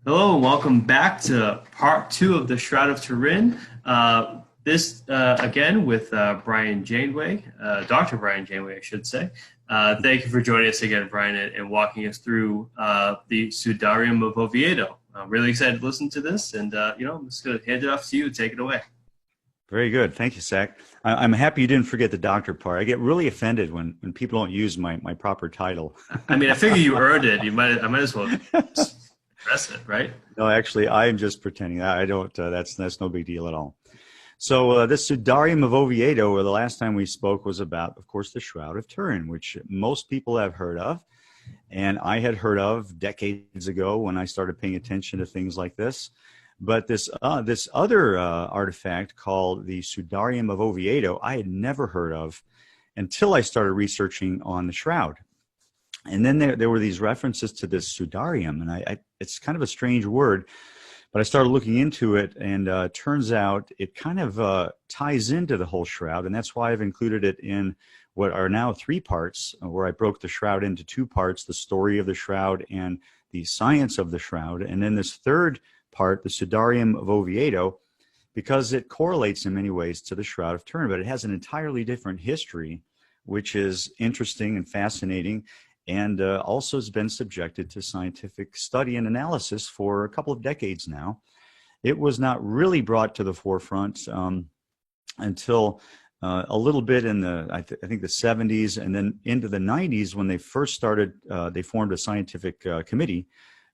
Hello and welcome back to part two of the Shroud of Turin. This again with Brian Janeway, Dr. Brian Janeway, I should say. Thank you for joining us again, Brian, and walking us through the Sudarium of Oviedo. I'm really excited to listen to this, and I'm just going to hand it off to you. Take it away. Very good. Thank you, Zach. I'm happy you didn't forget the doctor part. I get really offended when people don't use my proper title. I mean, I figure you earned it. I might as well address it, right? No, actually, I'm just pretending. I don't. That's no big deal at all. So this Sudarium of Oviedo, the last time we spoke was about, of course, the Shroud of Turin, which most people have heard of, and I had heard of decades ago when I started paying attention to things like this. But this other artifact called the Sudarium of Oviedo, I had never heard of until I started researching on the shroud. And then there were these references to this Sudarium, and it's kind of a strange word, but I started looking into it, and turns out it kind of ties into the whole shroud, and that's why I've included it in what are now three parts, where I broke the shroud into two parts: the story of the shroud and the science of the shroud. And then this third part, the Sudarium of Oviedo, because it correlates in many ways to the Shroud of Turin, but it has an entirely different history, which is interesting and fascinating, and also has been subjected to scientific study and analysis for a couple of decades now. It was not really brought to the forefront until a little bit in I think the 70s, and then into the 90s when they first started. They formed a scientific committee,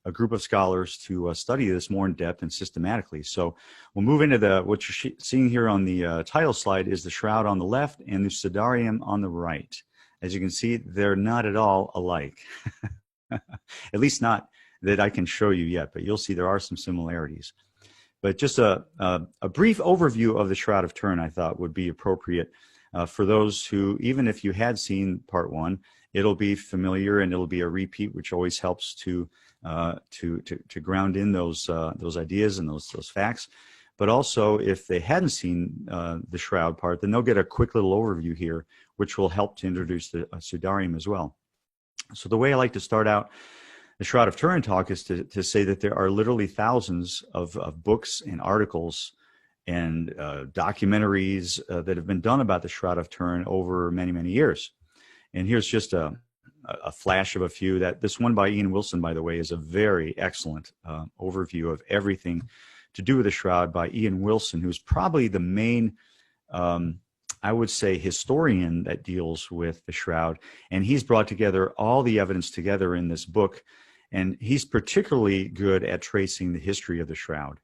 a group of scholars to study this more in depth and systematically. So we'll move into what you're seeing here on the title slide is the shroud on the left and the Sudarium on the right. As you can see, they're not at all alike, at least not that I can show you yet, but you'll see there are some similarities. But just a brief overview of the Shroud of Turin, I thought, would be appropriate for those who, even if you had seen part one, it'll be familiar and it'll be a repeat, which always helps to ground in those ideas and those facts. But also, if they hadn't seen the shroud part, then they'll get a quick little overview here, which will help to introduce the Sudarium as well. So the way I like to start out the Shroud of Turin talk is to say that there are literally thousands of books and articles and documentaries that have been done about the Shroud of Turin over many, many years. And here's just a flash of a few. That this one by Ian Wilson, by the way, is a very excellent overview of everything to do with the shroud by Ian Wilson, who's probably the main, I would say, historian that deals with the shroud. And he's brought together all the evidence together in this book. And he's particularly good at tracing the history of the shroud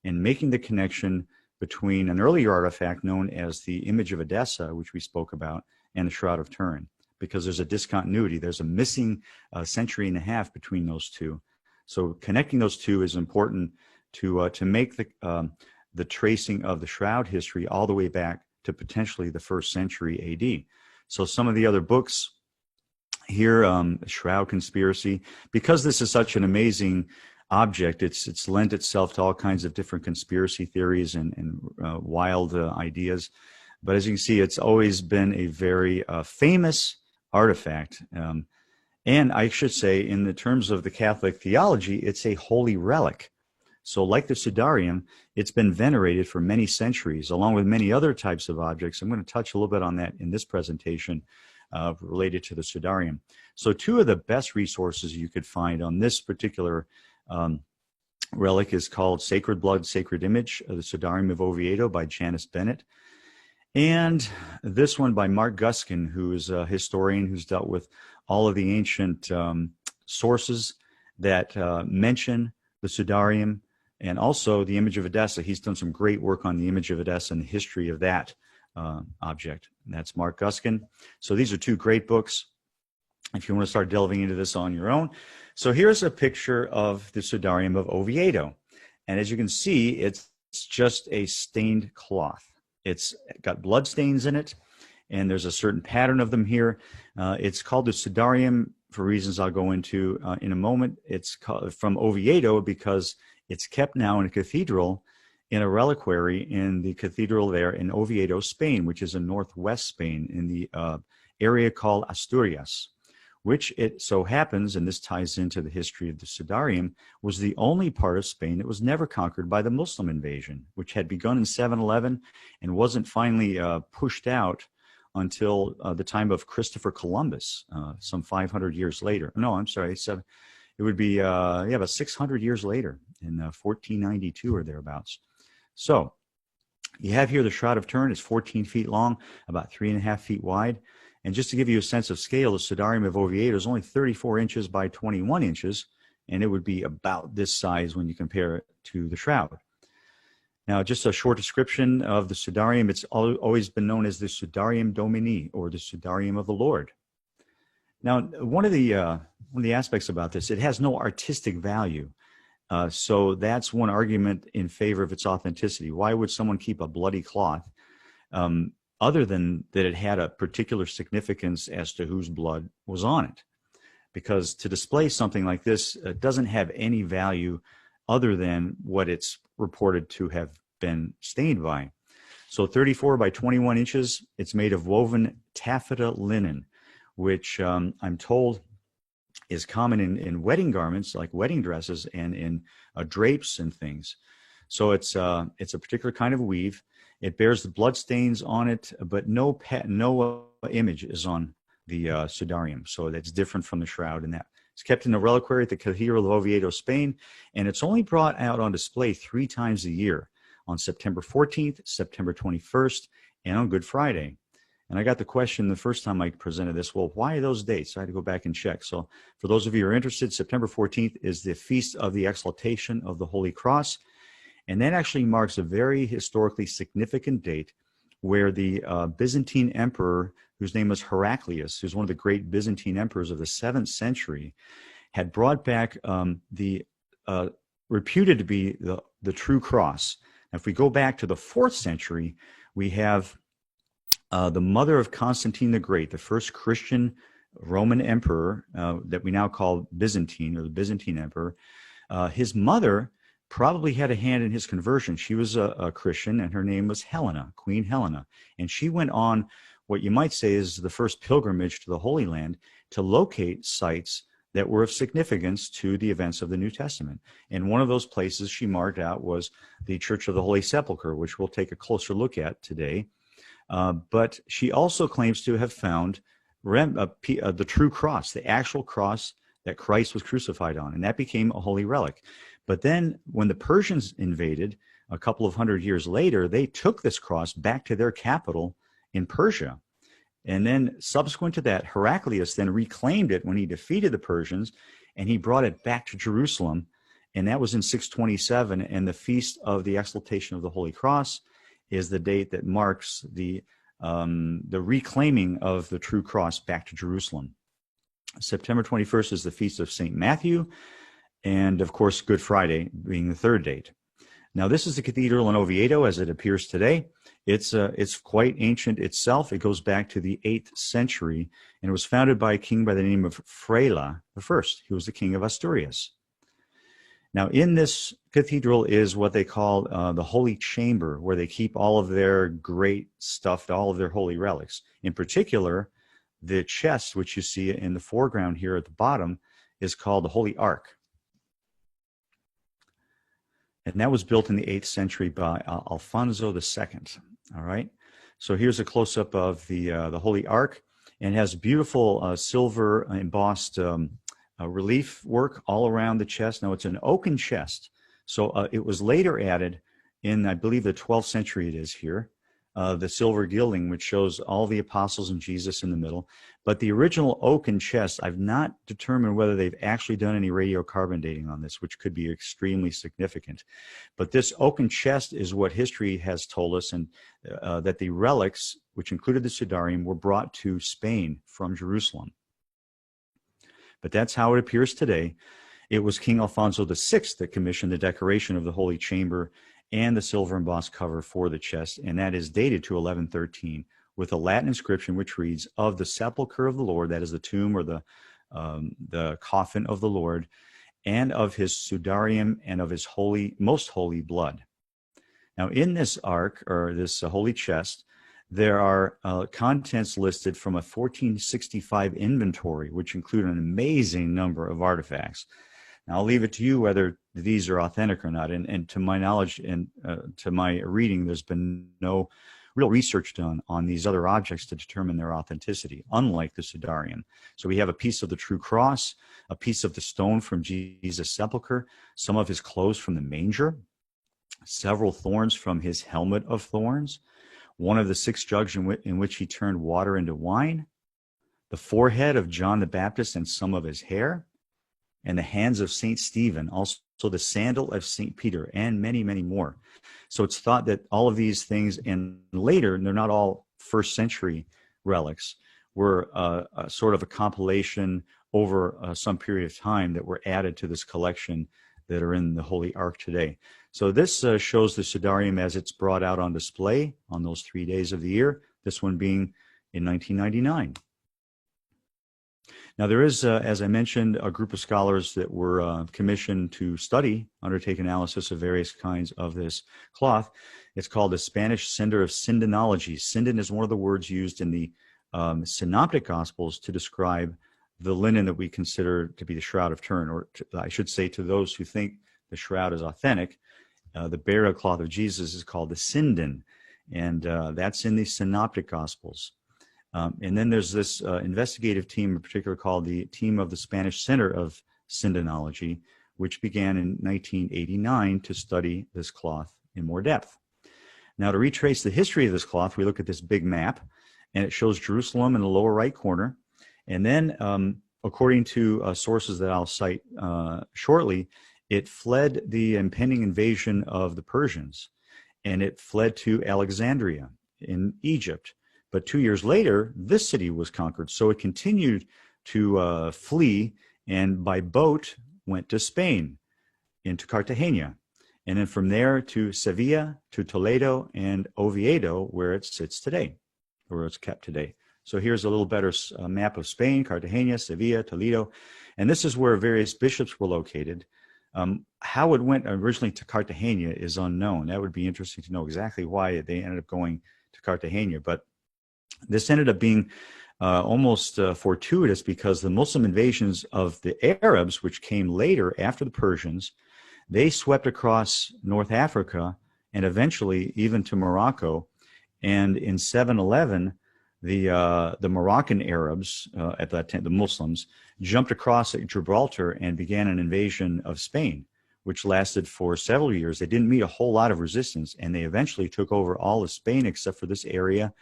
and making the connection between an earlier artifact known as the image of Edessa, which we spoke about, and the Shroud of Turin, because there's a discontinuity. There's a missing century and a half between those two. So connecting those two is important to make the tracing of the shroud history all the way back to potentially the first century AD. So some of the other books here, Shroud Conspiracy, because this is such an amazing object, it's lent itself to all kinds of different conspiracy theories and wild ideas. But as you can see, it's always been a very famous artifact. And I should say, in the terms of the Catholic theology, it's a holy relic. So like the Sudarium, it's been venerated for many centuries, along with many other types of objects. I'm going to touch a little bit on that in this presentation related to the Sudarium. So two of the best resources you could find on this particular relic is called Sacred Blood, Sacred Image, the Sudarium of Oviedo by Janice Bennett. And this one by Mark Guskin, who is a historian who's dealt with all of the ancient sources that mention the Sudarium and also the image of Edessa. He's done some great work on the image of Edessa and the history of that object. And that's Mark Guskin. So these are two great books if you want to start delving into this on your own. So here's a picture of the Sudarium of Oviedo. And as you can see, it's just a stained cloth. It's got blood stains in it, and there's a certain pattern of them here. It's called the Sudarium for reasons I'll go into in a moment. It's called, from Oviedo because it's kept now in a cathedral, in a reliquary in the cathedral there in Oviedo, Spain, which is in northwest Spain in the area called Asturias, which it so happens, and this ties into the history of the Sudarium, was the only part of Spain that was never conquered by the Muslim invasion, which had begun in 711 and wasn't finally pushed out until the time of Christopher Columbus, some 500 years later. No, I'm sorry, it would be about 600 years later in 1492 or thereabouts. So you have here the Shroud of Turin. It's 14 feet long, about 3.5 feet wide. And just to give you a sense of scale, the Sudarium of Oviedo is only 34 inches by 21 inches, and it would be about this size when you compare it to the Shroud. Now, just a short description of the Sudarium. It's always been known as the Sudarium Domini, or the Sudarium of the Lord. Now, one of the aspects about this, it has no artistic value. So that's one argument in favor of its authenticity. Why would someone keep a bloody cloth? Other than that it had a particular significance as to whose blood was on it. Because to display something like this doesn't have any value other than what it's reported to have been stained by. So 34 by 21 inches, it's made of woven taffeta linen, which I'm told is common in wedding garments, like wedding dresses, and in drapes and things. So it's a particular kind of weave. It bears the blood stains on it, but no image is on the Sudarium. So that's different from the Shroud in that. It's kept in a reliquary at the Cathedral of Oviedo, Spain, and it's only brought out on display 3 times a year, on September 14th, September 21st, and on Good Friday. And I got the question the first time I presented this, well, why are those dates? So I had to go back and check. So for those of you who are interested, September 14th is the Feast of the Exaltation of the Holy Cross. And that actually marks a very historically significant date where the Byzantine emperor, whose name was Heraclius, who's one of the great Byzantine emperors of the 7th century, had brought back the reputed to be the true cross. Now, if we go back to the 4th century, we have the mother of Constantine the Great, the first Christian Roman emperor that we now call Byzantine, or the Byzantine emperor. His mother probably had a hand in his conversion. She was a Christian, and her name was Helena, Queen Helena. And she went on what you might say is the first pilgrimage to the Holy Land to locate sites that were of significance to the events of the New Testament. And one of those places she marked out was the Church of the Holy Sepulchre, which we'll take a closer look at today. But she also claims to have found the true cross, the actual cross that Christ was crucified on, and that became a holy relic. But then when the Persians invaded a couple of hundred years later, they took this cross back to their capital in Persia. And then subsequent to that, Heraclius then reclaimed it when he defeated the Persians, and he brought it back to Jerusalem. And that was in 627. And the Feast of the Exaltation of the Holy Cross is the date that marks the reclaiming of the true cross back to Jerusalem. September 21st is the Feast of St. Matthew, and of course, Good Friday being the 3rd date. Now, this is the Cathedral in Oviedo as it appears today. It's quite ancient itself. It goes back to the 8th century, and it was founded by a king by the name of Frela I. He was the king of Asturias. Now, in this cathedral is what they call the Holy Chamber, where they keep all of their great stuff, all of their holy relics. In particular, the chest, which you see in the foreground here at the bottom, is called the Holy Ark. And that was built in the 8th century by Alfonso II. All right. So here's a close-up of the Holy Ark, and it has beautiful silver embossed relief work all around the chest. Now, it's an oaken chest. So it was later added in, I believe, the 12th century it is here, the silver gilding, which shows all the apostles and Jesus in the middle. But the original oaken chest, I've not determined whether they've actually done any radiocarbon dating on this, which could be extremely significant. But this oaken chest is what history has told us, and that the relics, which included the Sudarium, were brought to Spain from Jerusalem. But that's how it appears today. It was King Alfonso VI that commissioned the decoration of the Holy Chamber and the silver embossed cover for the chest, and that is dated to 1113 with a Latin inscription which reads, "Of the sepulchre of the Lord," that is the tomb or the coffin of the Lord, "and of his Sudarium and of his holy, most holy blood." Now, in this ark, or this holy chest, There are contents listed from a 1465 inventory, which include an amazing number of artifacts. Now, I'll leave it to you whether these are authentic or not. And to my knowledge and to my reading, there's been no real research done on these other objects to determine their authenticity, unlike the Sudarium. So we have a piece of the true cross, a piece of the stone from Jesus' sepulcher, some of his clothes from the manger, several thorns from his helmet of thorns, one of the 6 jugs in which he turned water into wine, the forehead of John the Baptist and some of his hair, and the hands of St. Stephen, also the sandal of St. Peter, and many, many more. So it's thought that all of these things, and later, and they're not all first century relics, were a sort of a compilation over some period of time that were added to this collection that are in the Holy Ark today. So this shows the Sudarium as it's brought out on display on those 3 days of the year, this one being in 1999. Now there is, as I mentioned, a group of scholars that were commissioned to undertake analysis of various kinds of this cloth. It's called the Spanish Cinder of Sindonology. Sindon is one of the words used in the Synoptic Gospels to describe the linen that we consider to be the Shroud of Turin, or I should say to those who think the shroud is authentic, the burial cloth of Jesus is called the Sindon, and that's in the Synoptic Gospels. And then there's this investigative team in particular called the Team of the Spanish Center of Sindonology, which began in 1989 to study this cloth in more depth. Now, to retrace the history of this cloth, we look at this big map, and it shows Jerusalem in the lower right corner. And then, according to sources that I'll cite shortly, it fled the impending invasion of the Persians, and it fled to Alexandria in Egypt. But 2 years later, this city was conquered, so it continued to flee, and by boat went to Spain, into Cartagena, and then from there to Sevilla, to Toledo, and Oviedo, where it sits today, or it's kept today. So here's a little better map of Spain: Cartagena, Sevilla, Toledo, and this is where various bishops were located. How it went originally to Cartagena is unknown. That would be interesting to know exactly why they ended up going to Cartagena, but this ended up being almost fortuitous, because the Muslim invasions of the Arabs, which came later after the Persians, they swept across North Africa and eventually even to Morocco. And in 711, the Moroccan Arabs, at that time the Muslims, jumped across at Gibraltar and began an invasion of Spain, which lasted for several years. They didn't meet a whole lot of resistance, and they eventually took over all of Spain except for this area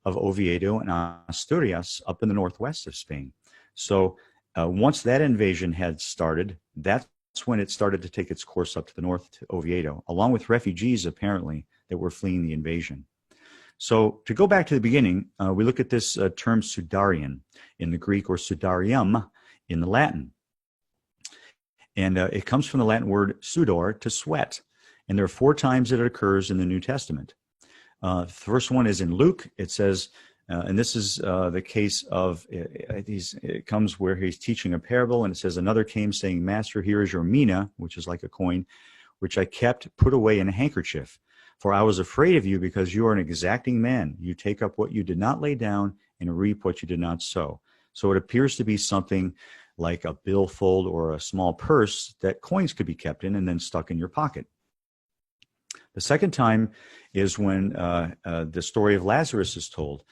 of Oviedo and Asturias up in the northwest of Spain. So once that invasion had started, that's when it started to take its course up to the north to Oviedo, along with refugees apparently that were fleeing the invasion. So to go back to the beginning, we look at this term Sudarian in the Greek, or Sudarium in the Latin. And it comes from the Latin word sudor, to sweat. And there are 4 times that it occurs in the New Testament. The first one is in Luke. It says, and this is the case of, it comes where he's teaching a parable, and it says, another came saying, Master, here is your mina, which is like a coin, which I kept put away in a handkerchief. For I was afraid of you, because you are an exacting man. You take up what you did not lay down and reap what you did not sow. So it appears to be something like a billfold or a small purse that coins could be kept in and then stuck in your pocket. The second time is when the story of Lazarus is told.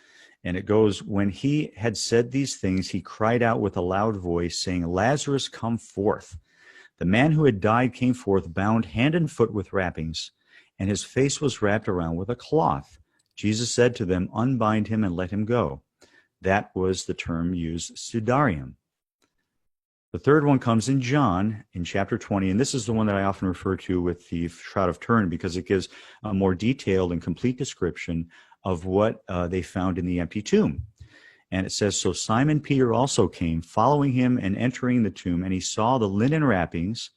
And it goes, when he had said these things, he cried out with a loud voice, saying, Lazarus, come forth. The man who had died came forth, bound hand and foot with wrappings, and his face was wrapped around with a cloth. Jesus said to them, unbind him and let him go. That was the term used, Sudarium. The third one comes in John in chapter 20, and this is the one that I often refer to with the Shroud of Turin, because it gives a more detailed and complete description of what they found in the empty tomb. And it says, so Simon Peter also came, following him and entering the tomb, and he saw the linen wrappings.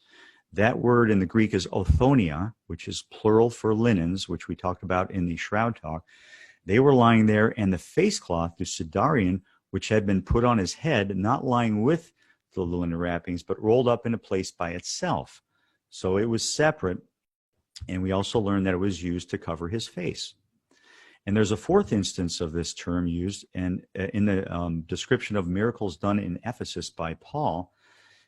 That word in the Greek is othonia, which is plural for linens, which we talked about in the Shroud talk. They were lying there, and the face cloth, the Sudarian, which had been put on his head, not lying with the linen wrappings, but rolled up in a place by itself. So it was separate, and we also learned that it was used to cover his face. And there's a fourth instance of this term used, and in the description of miracles done in Ephesus by Paul,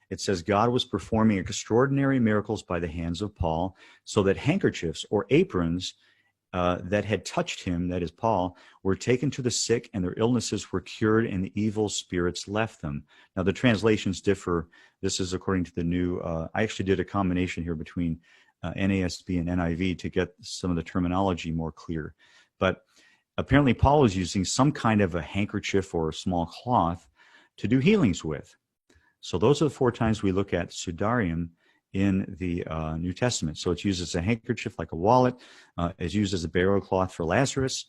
it says God was performing extraordinary miracles by the hands of Paul, so that handkerchiefs or aprons that had touched him, that is Paul, were taken to the sick, and their illnesses were cured, and the evil spirits left them. Now, the translations differ. This is according to the new, I actually did a combination here between NASB and NIV to get some of the terminology more clear. But apparently Paul was using some kind of a handkerchief or a small cloth to do healings with. So those are the 4 times we look at Sudarium in the New Testament. So it's used as a handkerchief, like a wallet. It's used as a burial cloth for Lazarus.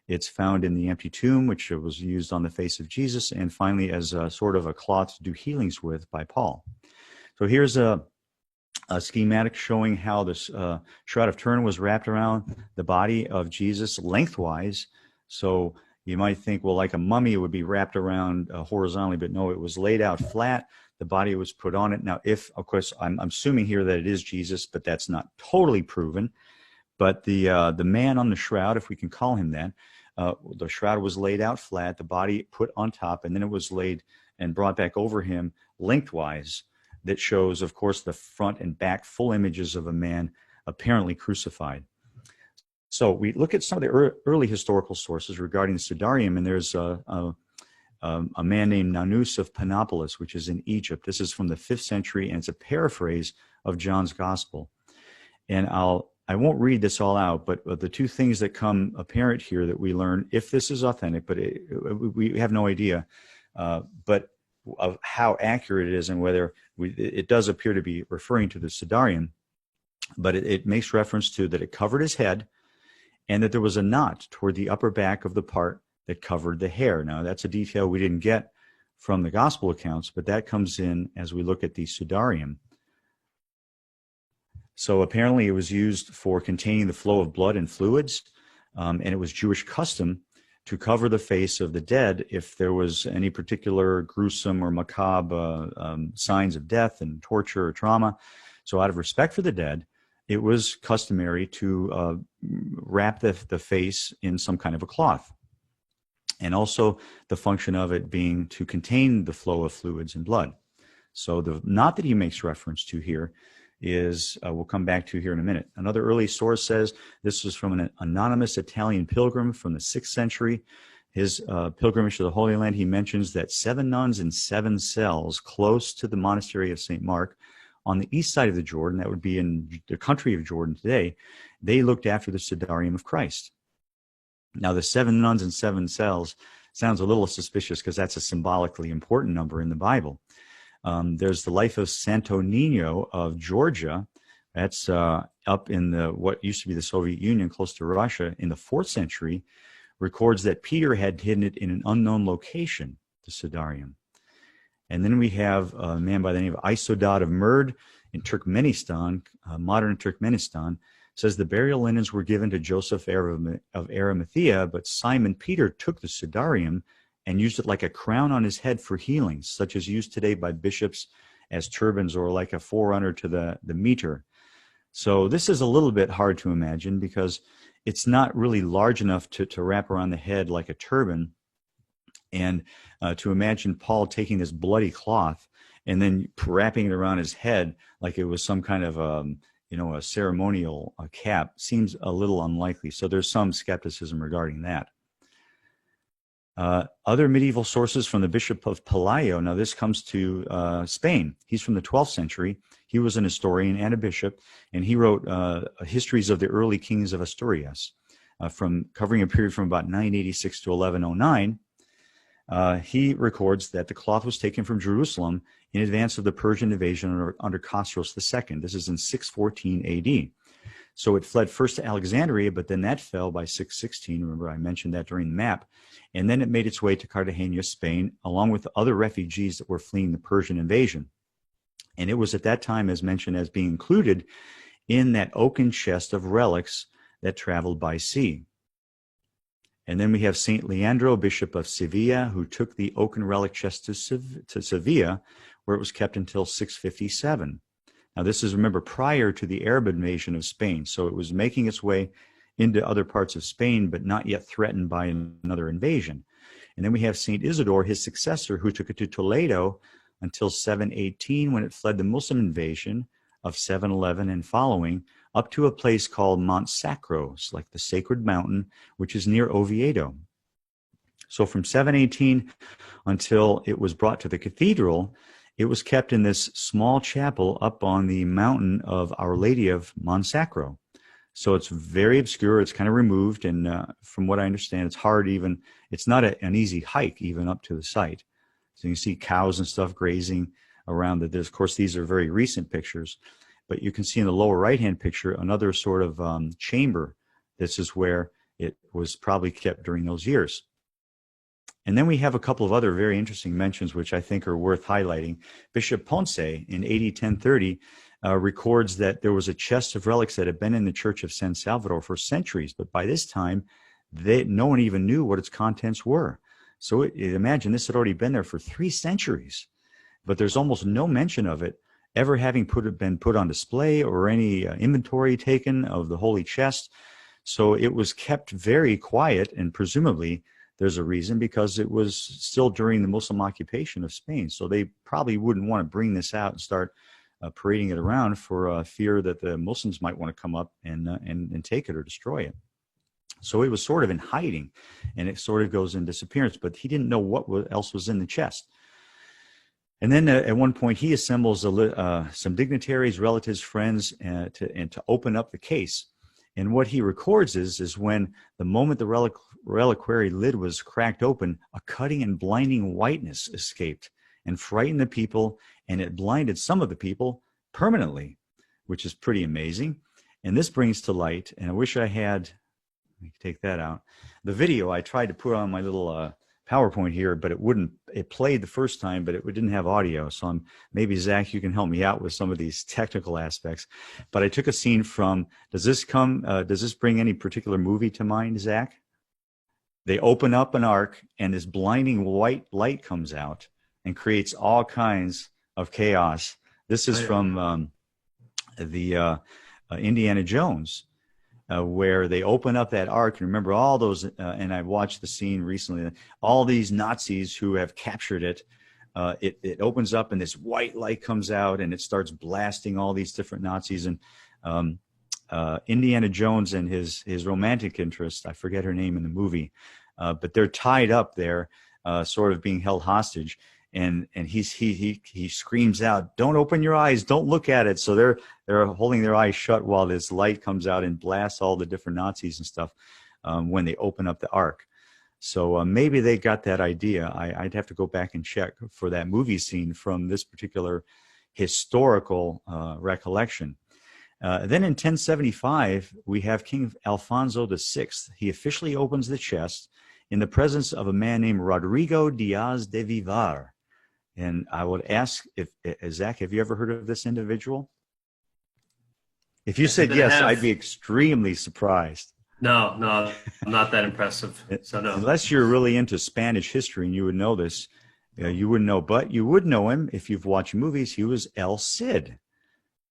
It's found in the empty tomb, which was used on the face of Jesus. And finally, as a sort of a cloth to do healings with by Paul. So here's a schematic showing how this Shroud of Turin was wrapped around the body of Jesus lengthwise. So you might think, well, like a mummy, it would be wrapped around horizontally, but no, it was laid out flat. The body was put on it. Now, if, of course, I'm assuming here that it is Jesus, but that's not totally proven. But the man on the shroud, if we can call him that, the shroud was laid out flat, the body put on top, and then it was laid and brought back over him lengthwise. That shows, of course, the front and back full images of a man apparently crucified. So we look at some of the early historical sources regarding the Sudarium, and there's a man named Nanus of Panopolis, which is in Egypt. This is from the 5th century, and it's a paraphrase of John's Gospel. And I won't read this all out, but the 2 things that come apparent here that we learn, if this is authentic, but we have no idea, but of how accurate it is, and whether it does appear to be referring to the Sudarium, but it makes reference to that it covered his head, and that there was a knot toward the upper back of the part that covered the hair. Now, that's a detail we didn't get from the gospel accounts, but that comes in as we look at the Sudarium. So apparently it was used for containing the flow of blood and fluids, and it was Jewish custom to cover the face of the dead if there was any particular gruesome or macabre signs of death and torture or trauma. So out of respect for the dead, it was customary to wrap the face in some kind of a cloth. And also the function of it being to contain the flow of fluids and blood. So the knot that he makes reference to here is, we'll come back to here in a minute. Another early source says this was from an anonymous Italian pilgrim from the 6th century. His pilgrimage to the Holy Land, he mentions that 7 nuns in 7 cells close to the monastery of St. Mark on the east side of the Jordan, that would be in the country of Jordan today, they looked after the Sudarium of Christ. Now, the 7 nuns in 7 cells sounds a little suspicious because that's a symbolically important number in the Bible. There's the life of Santo Nino of Georgia. That's up in what used to be the Soviet Union, close to Russia, in the 4th century, records that Peter had hidden it in an unknown location, the Sudarium. And then we have a man by the name of Isodod of Murd in Turkmenistan, modern Turkmenistan, says the burial linens were given to Joseph of Arimathea, but Simon Peter took the Sudarium and used it like a crown on his head for healings, such as used today by bishops as turbans or like a forerunner to the mitre. So this is a little bit hard to imagine because it's not really large enough to wrap around the head like a turban. And to imagine Paul taking this bloody cloth and then wrapping it around his head like it was some kind of a ceremonial cap seems a little unlikely. So there's some skepticism regarding that. Other medieval sources from the Bishop of Pelayo. Now this comes to Spain. He's from the 12th century. He was an historian and a bishop, and he wrote histories of the early kings of Asturias, covering a period from about 986 to 1109. He records that the cloth was taken from Jerusalem in advance of the Persian invasion under Khosroes II. This is in 614 AD. So it fled first to Alexandria, but then that fell by 616. Remember, I mentioned that during the map. And then it made its way to Cartagena, Spain, along with other refugees that were fleeing the Persian invasion. And it was at that time, as mentioned, as being included in that oaken chest of relics that traveled by sea. And then we have St. Leandro, Bishop of Sevilla, who took the oaken relic chest to Sevilla, where it was kept until 657. Now, this is, remember, prior to the Arab invasion of Spain. So it was making its way into other parts of Spain, but not yet threatened by another invasion. And then we have St. Isidore, his successor, who took it to Toledo until 718, when it fled the Muslim invasion of 711 and following, up to a place called Mont Sacros, like the sacred mountain, which is near Oviedo. So from 718 until it was brought to the cathedral, it was kept in this small chapel up on the mountain of Our Lady of Monsacro. So it's very obscure. It's kind of removed. And from what I understand, it's hard even, it's not an easy hike even up to the site. So you can see cows and stuff grazing around it. Of course, these are very recent pictures. But you can see in the lower right-hand picture another sort of chamber. This is where it was probably kept during those years. And then we have a couple of other very interesting mentions, which I think are worth highlighting. Bishop Ponce in AD 1030 records that there was a chest of relics that had been in the Church of San Salvador for centuries, but by this time, no one even knew what its contents were. So imagine this had already been there for 3 centuries, but there's almost no mention of it ever having been put on display or any inventory taken of the holy chest. So it was kept very quiet, and presumably there's a reason, because it was still during the Muslim occupation of Spain. So they probably wouldn't want to bring this out and start parading it around for fear that the Muslims might want to come up and take it or destroy it. So it was sort of in hiding, and it sort of goes in disappearance, but he didn't know what else was in the chest. And then at one point, he assembles some dignitaries, relatives, friends, to open up the case. And what he records is when the moment the reliquary lid was cracked open, a cutting and blinding whiteness escaped and frightened the people, and it blinded some of the people permanently, which is pretty amazing. And this brings to light, and I wish I had, let me take that out, the video I tried to put on my little PowerPoint here, but it played the first time, but it didn't have audio. So maybe Zach, you can help me out with some of these technical aspects. But I took a scene from, does this bring any particular movie to mind, Zach? They open up an ark and this blinding white light comes out and creates all kinds of chaos. This is from the Indiana Jones. Where they open up that ark, and remember all those, and I watched the scene recently, all these Nazis who have captured it, it opens up and this white light comes out and it starts blasting all these different Nazis. And Indiana Jones and his romantic interest, I forget her name in the movie, but they're tied up there, sort of being held hostage. And he screams out, "Don't open your eyes, don't look at it." So they're holding their eyes shut while this light comes out and blasts all the different Nazis and stuff when they open up the ark. So maybe they got that idea. I'd have to go back and check for that movie scene from this particular historical recollection. Then in 1075, we have King Alfonso VI. He officially opens the chest in the presence of a man named Rodrigo Diaz de Vivar. And I would ask, Zach, have you ever heard of this individual? If you said yes, I'd be extremely surprised. No, I'm not that impressive. So no. Unless you're really into Spanish history and you would know this, you wouldn't know. But you would know him if you've watched movies. He was El Cid,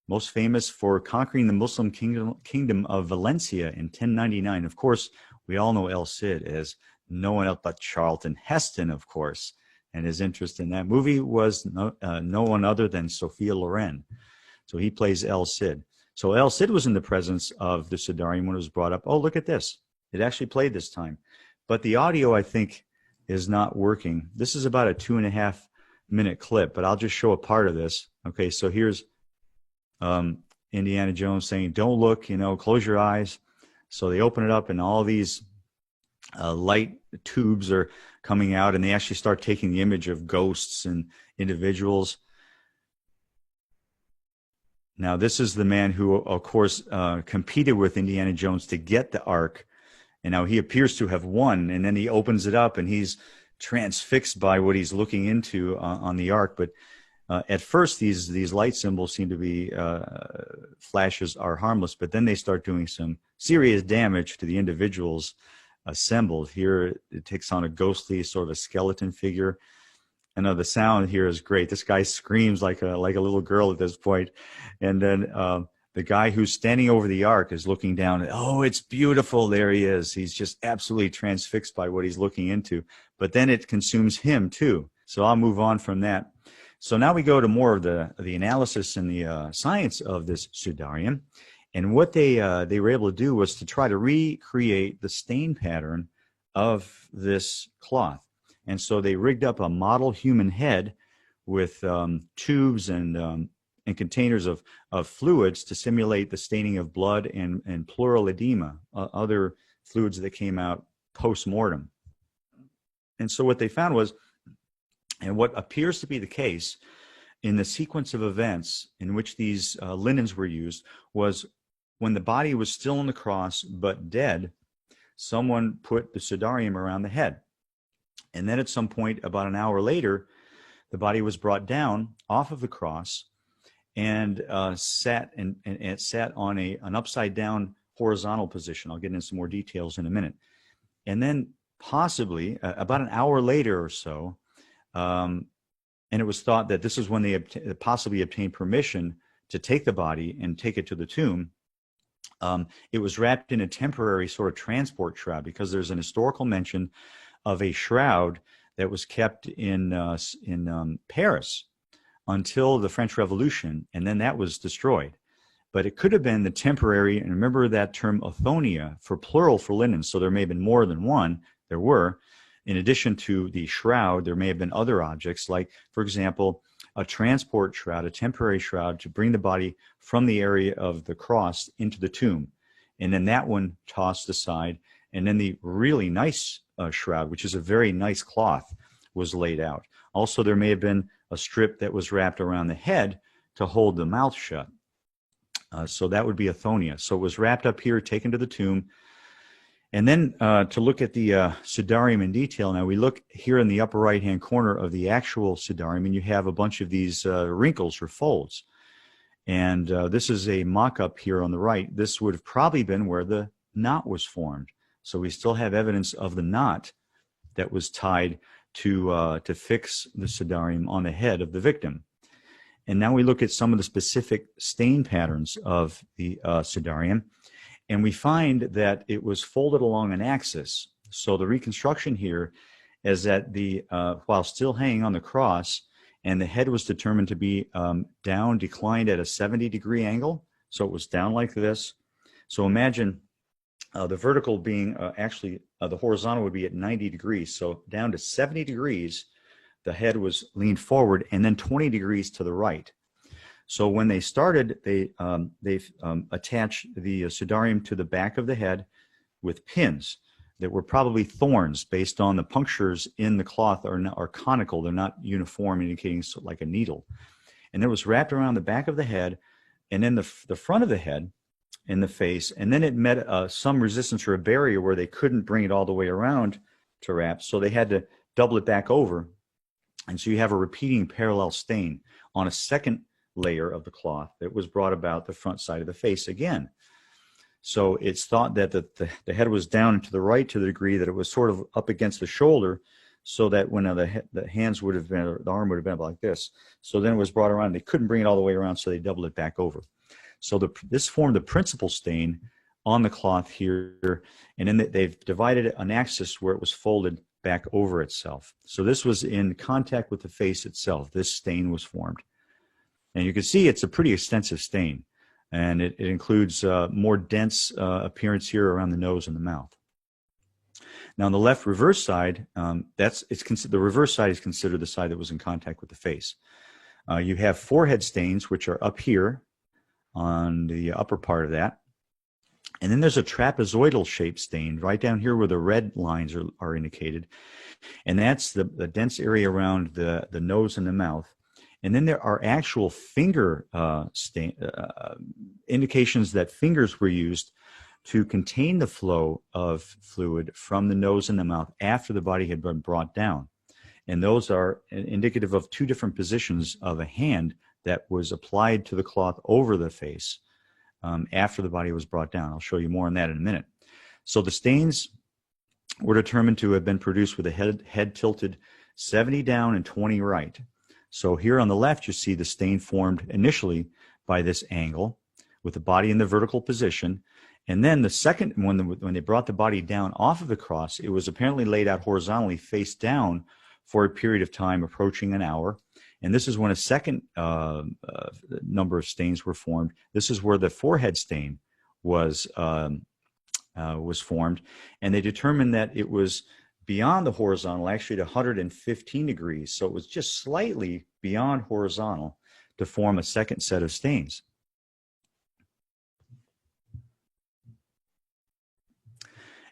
most famous for conquering the Muslim kingdom of Valencia in 1099. Of course, we all know El Cid as no one else but Charlton Heston, of course. And his interest in that movie was no one other than Sophia Loren. So he plays El Cid. So El Cid was in the presence of the Sudarium when it was brought up. Oh, look at this. It actually played this time. But the audio, I think, is not working. This is about a 2.5-minute clip, but I'll just show a part of this. Okay, so here's Indiana Jones saying, "Don't look, close your eyes." So they open it up, and all these light tubes are coming out, and they actually start taking the image of ghosts and individuals. Now, this is the man who, of course, competed with Indiana Jones to get the Ark, and now he appears to have won, and then he opens it up, and he's transfixed by what he's looking into on the Ark. But at first, these light symbols seem to be flashes are harmless, but then they start doing some serious damage to the individuals assembled. Here it takes on a ghostly sort of a skeleton figure. And the sound here is great. This guy screams like a little girl at this point. And then The guy who's standing over the ark is looking down. Oh, it's beautiful. There he is. He's just absolutely transfixed by what he's looking into. But then it consumes him too. So I'll move on from that. So now we go to more of the analysis and the science of this Sudarium. And what they were able to do was to try to recreate the stain pattern of this cloth. And so they rigged up a model human head with tubes and containers of fluids to simulate the staining of blood and pleural edema, other fluids that came out post-mortem. And so what they found was, and what appears to be the case in the sequence of events in which these linens were used, was when the body was still on the cross but dead, someone put the Sudarium around the head. And then at some point, about an hour later, the body was brought down off of the cross and sat on an upside down horizontal position. I'll get into some more details in a minute. And then possibly about an hour later or so, and it was thought that this is when they possibly obtained permission to take the body and take it to the tomb. It was wrapped in a temporary sort of transport shroud, because there's an historical mention of a shroud that was kept in Paris until the French Revolution, and then that was destroyed. But it could have been the temporary, and remember that term othonia, for plural for linen, so there may have been more than one. There were. In addition to the shroud, there may have been other objects, like, for example, a transport shroud, a temporary shroud to bring the body from the area of the cross into the tomb. And then that one tossed aside, and then the really nice shroud, which is a very nice cloth, was laid out. Also, there may have been a strip that was wrapped around the head to hold the mouth shut. So that would be Athonia. So it was wrapped up here, taken to the tomb. And then to look at the Sudarium in detail, now we look here in the upper right-hand corner of the actual Sudarium, and you have a bunch of these wrinkles or folds. And this is a mock-up here on the right. This would have probably been where the knot was formed. So we still have evidence of the knot that was tied to fix the Sudarium on the head of the victim. And now we look at some of the specific stain patterns of the Sudarium, and we find that it was folded along an axis. So the reconstruction here is that while still hanging on the cross, and the head was determined to be declined at a 70-degree angle. So it was down like this. So imagine the vertical being the horizontal would be at 90 degrees. So down to 70 degrees, the head was leaned forward, and then 20 degrees to the right. So when they started, they attached the Sudarium to the back of the head with pins that were probably thorns, based on the punctures in the cloth are conical. They're not uniform, indicating like a needle. And it was wrapped around the back of the head, and then the front of the head in the face. And then it met some resistance or a barrier where they couldn't bring it all the way around to wrap. So they had to double it back over. And so you have a repeating parallel stain on a second layer of the cloth that was brought about the front side of the face again. So it's thought that the head was down and to the right to the degree that it was sort of up against the shoulder, so that when the hands would have been, or the arm would have been like this. So then it was brought around. They couldn't bring it all the way around, so they doubled it back over. So this formed the principal stain on the cloth here, and then they've divided an axis where it was folded back over itself. So this was in contact with the face itself. This stain was formed. And you can see it's a pretty extensive stain. And it includes more dense appearance here around the nose and the mouth. Now, on the left reverse side, the reverse side is considered the side that was in contact with the face. You have forehead stains, which are up here on the upper part of that. And then there's a trapezoidal shaped stain right down here where the red lines are indicated. And that's the dense area around the nose and the mouth. And then there are actual finger indications that fingers were used to contain the flow of fluid from the nose and the mouth after the body had been brought down. And those are indicative of two different positions of a hand that was applied to the cloth over the face after the body was brought down. I'll show you more on that in a minute. So the stains were determined to have been produced with a head tilted 70 down and 20 right. So here on the left, you see the stain formed initially by this angle, with the body in the vertical position. And then the second, when they brought the body down off of the cross, it was apparently laid out horizontally, face down, for a period of time approaching an hour. And this is when a second number of stains were formed. This is where the forehead stain was formed, and they determined that it was beyond the horizontal, actually at 115 degrees. So it was just slightly beyond horizontal to form a second set of stains.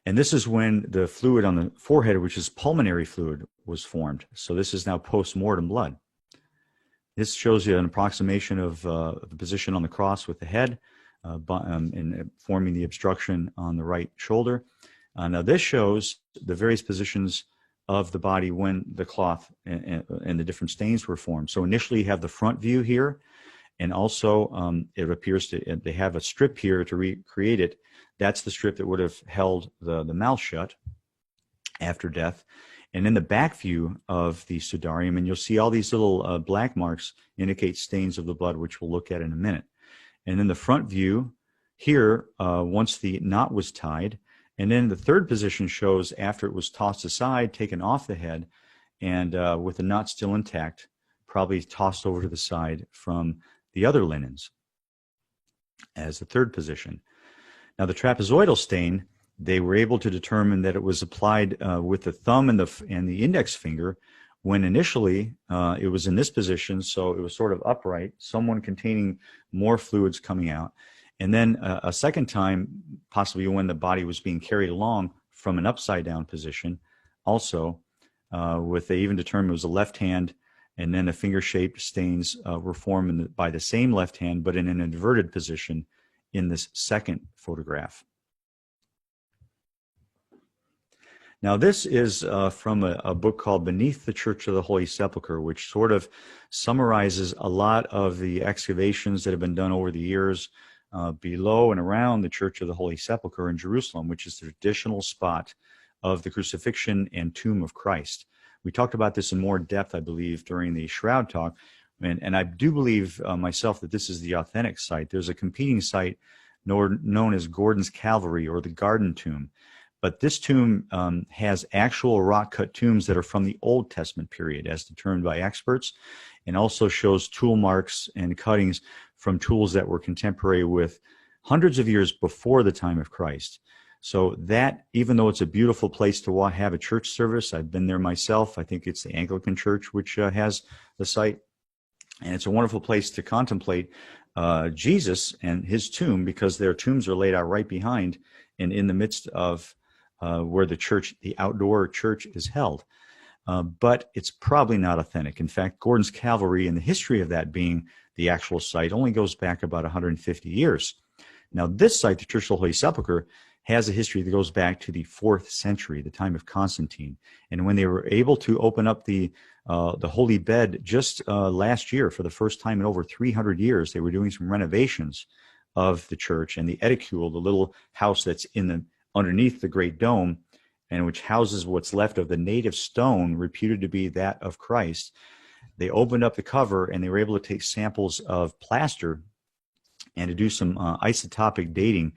And this is when the fluid on the forehead, which is pulmonary fluid, was formed. So this is now post-mortem blood. This shows you an approximation of the position on the cross with the head and forming the obstruction on the right shoulder. Now this shows the various positions of the body when the cloth and the different stains were formed. So initially you have the front view here, and also it appears they have a strip here to recreate it. That's the strip that would have held the mouth shut after death. And in the back view of the Sudarium, and you'll see all these little black marks indicate stains of the blood, which we'll look at in a minute. And then the front view here, once the knot was tied, and then the third position shows after it was tossed aside, taken off the head, and with the knot still intact, probably tossed over to the side from the other linens as the third position. Now the trapezoidal stain, they were able to determine that it was applied with the thumb and the index finger, when initially it was in this position, so it was sort of upright, someone containing more fluids coming out. And then a second time, possibly when the body was being carried along from an upside down position, also they even determined it was a left hand, and then the finger-shaped stains were formed by the same left hand, but in an inverted position in this second photograph. Now this is from a book called Beneath the Church of the Holy Sepulchre, which sort of summarizes a lot of the excavations that have been done over the years below and around the Church of the Holy Sepulchre in Jerusalem, which is the traditional spot of the crucifixion and tomb of Christ. We talked about this in more depth, I believe, during the Shroud talk, and I do believe myself that this is the authentic site. There's a competing site known as Gordon's Calvary, or the Garden Tomb. But this tomb has actual rock-cut tombs that are from the Old Testament period, as determined by experts, and also shows tool marks and cuttings from tools that were contemporary with hundreds of years before the time of Christ. So that, even though it's a beautiful place to have a church service, I've been there myself. I think it's the Anglican Church which has the site, and it's a wonderful place to contemplate Jesus and his tomb, because their tombs are laid out right behind and in the midst of where the outdoor church is held. But it's probably not authentic. In fact, Gordon's Calvary, and the history of that being the actual site, only goes back about 150 years. Now, this site, the Church of the Holy Sepulchre, has a history that goes back to the 4th century, the time of Constantine. And when they were able to open up the holy bed just last year, for the first time in over 300 years, they were doing some renovations of the church, and the edicule, the little house that's underneath the Great Dome, and which houses what's left of the native stone reputed to be that of Christ. They opened up the cover, and they were able to take samples of plaster and to do some isotopic dating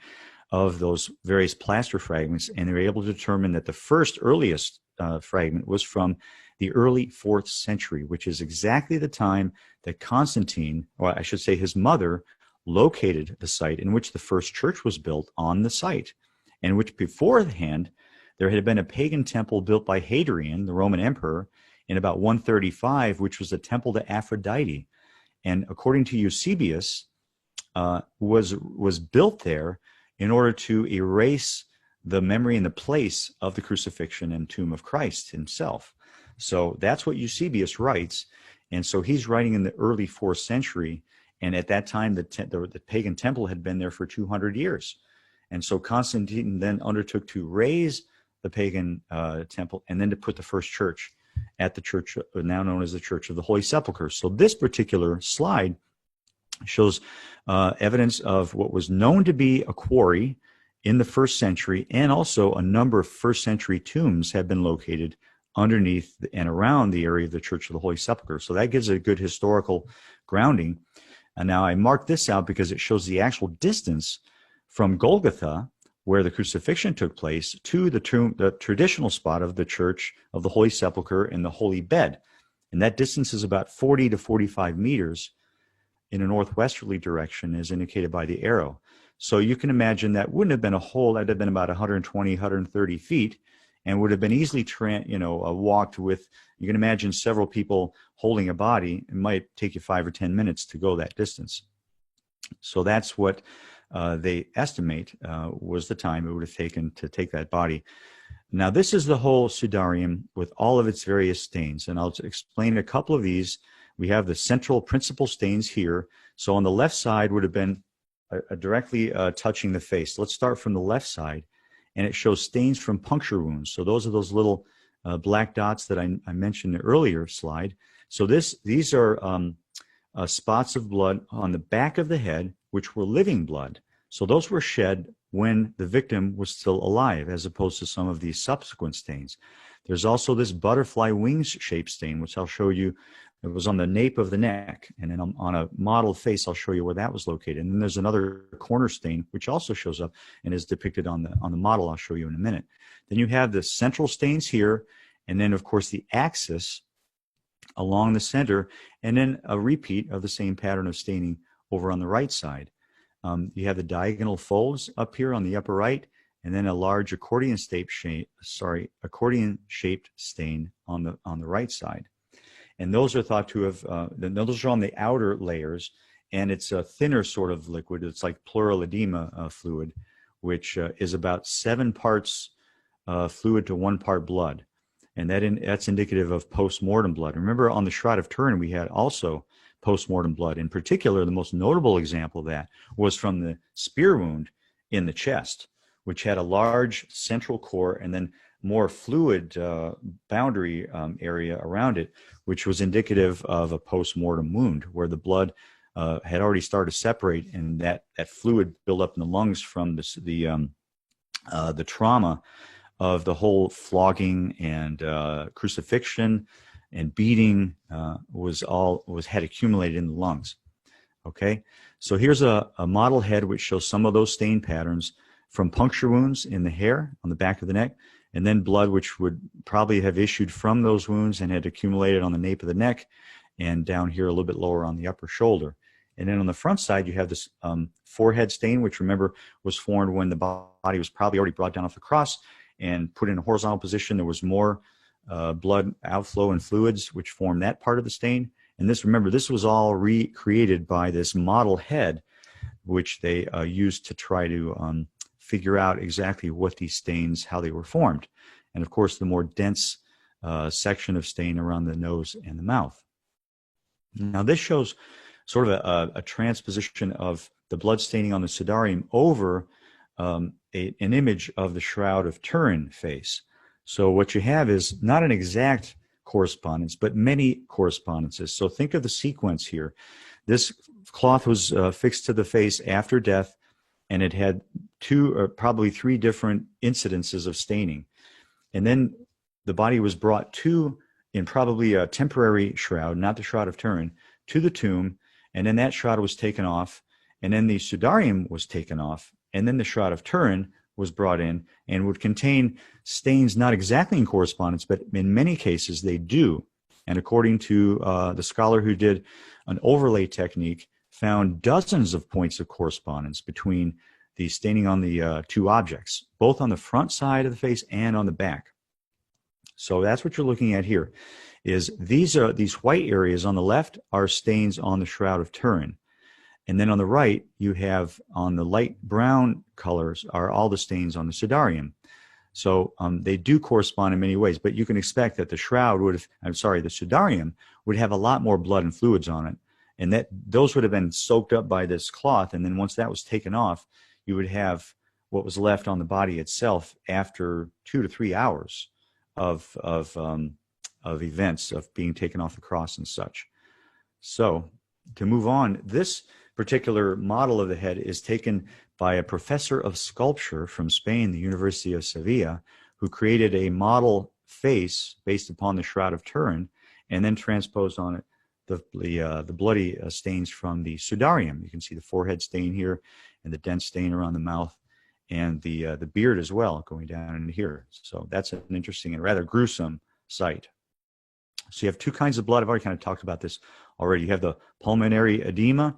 of those various plaster fragments, and they were able to determine that the earliest fragment was from the early 4th century, which is exactly the time that Constantine, or I should say his mother, located the site in which the first church was built on the site, and which beforehand there had been a pagan temple built by Hadrian, the Roman emperor, in about 135, which was a temple to Aphrodite. And according to Eusebius, was built there in order to erase the memory and the place of the crucifixion and tomb of Christ himself. So that's what Eusebius writes. And so he's writing in the early 4th century. And at that time, the pagan temple had been there for 200 years. And so Constantine then undertook to raise the pagan temple, and then to put the first church at the church, now known as the Church of the Holy Sepulchre. So this particular slide shows evidence of what was known to be a quarry in the 1st century, and also a number of 1st century tombs have been located underneath and around the area of the Church of the Holy Sepulchre. So that gives a good historical grounding. And now I marked this out because it shows the actual distance from Golgotha, where the crucifixion took place, to the tomb, the traditional spot of the Church of the Holy Sepulchre and the Holy Bed. And that distance is about 40 to 45 meters in a northwesterly direction, as indicated by the arrow. So you can imagine that wouldn't have been a hole, that would have been about 120, 130 feet, and would have been easily walked with. You can imagine several people holding a body. It might take you 5 or 10 minutes to go that distance. So that's what they estimate was the time it would have taken to take that body. Now, this is the whole Sudarium with all of its various stains, and I'll explain a couple of these. We have the central principal stains here. So on the left side would have been directly touching the face. Let's start from the left side, and it shows stains from puncture wounds. So those are those little black dots that I mentioned in the earlier slide. So these are spots of blood on the back of the head, which were living blood. So those were shed when the victim was still alive, as opposed to some of these subsequent stains. There's also this butterfly wings shaped stain, which I'll show you. It was on the nape of the neck, and then on a model face, I'll show you where that was located. And then there's another corner stain, which also shows up and is depicted on the model I'll show you in a minute. Then you have the central stains here, and then, of course, the axis along the center, and then a repeat of the same pattern of staining over on the right side. You have the diagonal folds up here on the upper right, and then a large accordion-shaped stain on the right side. And those are thought to have, those are on the outer layers, and it's a thinner sort of liquid. It's like pleural edema fluid, which is about 7 parts fluid to 1 part blood. And that's indicative of post-mortem blood. Remember, on the Shroud of Turin, we had also post-mortem blood. In particular, the most notable example of that was from the spear wound in the chest, which had a large central core and then more fluid boundary area around it, which was indicative of a post-mortem wound where the blood had already started to separate, and that fluid built up in the lungs from the trauma of the whole flogging and crucifixion and beating had accumulated in the lungs. Okay, so here's a model head which shows some of those stain patterns from puncture wounds in the hair on the back of the neck, and then blood which would probably have issued from those wounds and had accumulated on the nape of the neck and down here a little bit lower on the upper shoulder. And then on the front side, you have this forehead stain, which, remember, was formed when the body was probably already brought down off the cross and put in a horizontal position. There was more blood outflow and fluids, which formed that part of the stain. And remember, this was all recreated by this model head, which they used to try to figure out exactly what these stains, how they were formed. And of course, the more dense section of stain around the nose and the mouth. Now, this shows sort of a transposition of the blood staining on the Sudarium over an image of the Shroud of Turin face. So what you have is not an exact correspondence, but many correspondences. So think of the sequence here. This cloth was fixed to the face after death, and it had 2 or probably 3 different incidences of staining. And then the body was brought in probably a temporary shroud, not the Shroud of Turin, to the tomb, and then that shroud was taken off, and then the Sudarium was taken off, and then the Shroud of Turin was brought in and would contain stains not exactly in correspondence, but in many cases they do. And according to the scholar who did an overlay technique, found dozens of points of correspondence between the staining on the 2 objects, both on the front side of the face and on the back. So that's what you're looking at here, is these white areas on the left are stains on the Shroud of Turin. And then on the right, you have on the light brown colors are all the stains on the Sudarium. So they do correspond in many ways, but you can expect that the Sudarium would have a lot more blood and fluids on it. And those would have been soaked up by this cloth. And then once that was taken off, you would have what was left on the body itself after 2 to 3 hours of events of being taken off the cross and such. So to move on, this particular model of the head is taken by a professor of sculpture from Spain, the University of Sevilla, who created a model face based upon the Shroud of Turin and then transposed on it the bloody stains from the Sudarium. You can see the forehead stain here and the dense stain around the mouth, and the beard as well going down into here. So that's an interesting and rather gruesome sight. So you have two kinds of blood. I've already kind of talked about this already. You have the pulmonary edema,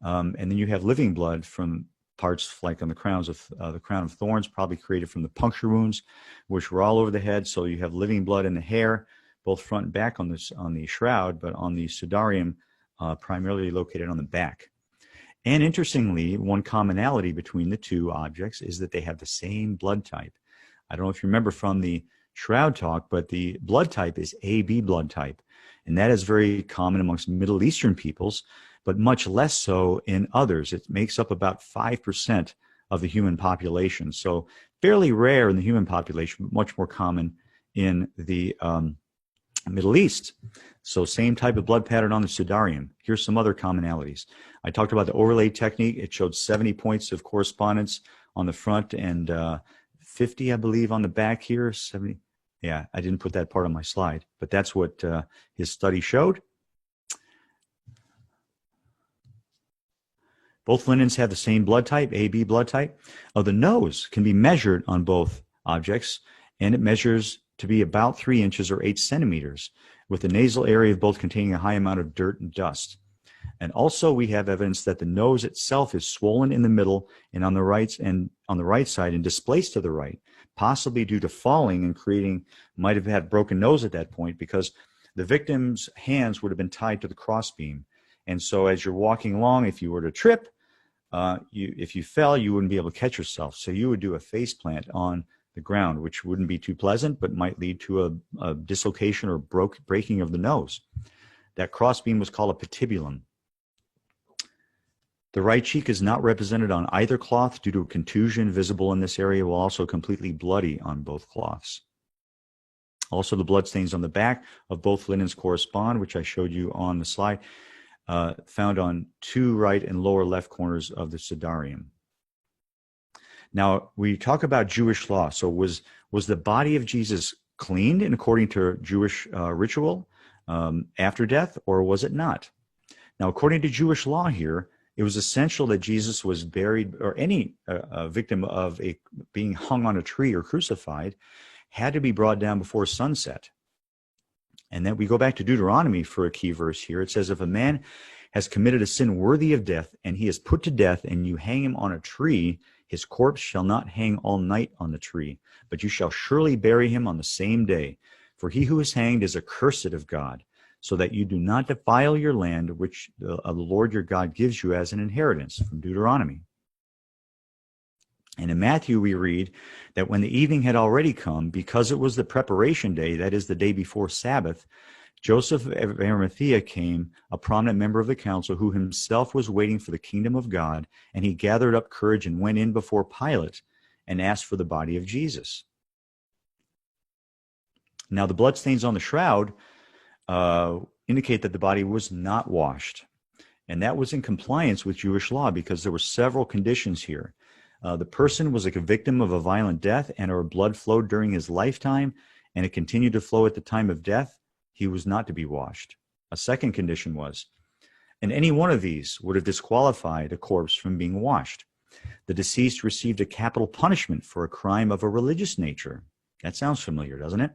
and then you have living blood from parts like on the crown of thorns, probably created from the puncture wounds, which were all over the head. So you have living blood in the hair, both front and back on the shroud, but on the Sudarium, primarily located on the back. And interestingly, one commonality between the two objects is that they have the same blood type. I don't know if you remember from the shroud talk, but the blood type is AB blood type. And that is very common amongst Middle Eastern peoples, but much less so in others. It makes up about 5% of the human population. So fairly rare in the human population, but much more common in the Middle East. So same type of blood pattern on the Sudarium. Here's some other commonalities. I talked about the overlay technique. It showed 70 points of correspondence on the front and 50, I believe, on the back here. 70. Yeah, I didn't put that part on my slide, but that's what his study showed. Both linens have the same blood type, AB blood type. The nose can be measured on both objects, and it measures to be about 3 inches or 8 centimeters, with the nasal area of both containing a high amount of dirt and dust. And also we have evidence that the nose itself is swollen in the middle and on the right side and displaced to the right, possibly due to falling and might have had broken nose at that point, because the victim's hands would have been tied to the crossbeam. And so as you're walking along, if you were to trip, if you fell, you wouldn't be able to catch yourself. So you would do a face plant on the ground, which wouldn't be too pleasant, but might lead to a dislocation or breaking of the nose. That crossbeam was called a patibulum. The right cheek is not represented on either cloth due to a contusion visible in this area, while also completely bloody on both cloths. Also, the bloodstains on the back of both linens correspond, which I showed you on the slide, found on 2 right and lower left corners of the Sudarium. Now, we talk about Jewish law. So was the body of Jesus cleaned in according to Jewish ritual after death, or was it not? Now, according to Jewish law here, it was essential that Jesus was buried, or any victim of being hung on a tree or crucified had to be brought down before sunset. And then we go back to Deuteronomy for a key verse here. It says, if a man has committed a sin worthy of death, and he is put to death, and you hang him on a tree, his corpse shall not hang all night on the tree, but you shall surely bury him on the same day. For he who is hanged is accursed of God, so that you do not defile your land, which the Lord your God gives you as an inheritance, from Deuteronomy. And in Matthew we read that when the evening had already come, because it was the preparation day, that is the day before Sabbath, Joseph of Arimathea came, a prominent member of the council, who himself was waiting for the kingdom of God, and he gathered up courage and went in before Pilate and asked for the body of Jesus. Now the bloodstains on the shroud indicate that the body was not washed. And that was in compliance with Jewish law, because there were several conditions here. The person was a victim of a violent death, and or blood flowed during his lifetime, and it continued to flow at the time of death. He was not to be washed. A second condition was, and any one of these would have disqualified a corpse from being washed. The deceased received a capital punishment for a crime of a religious nature. That sounds familiar, doesn't it?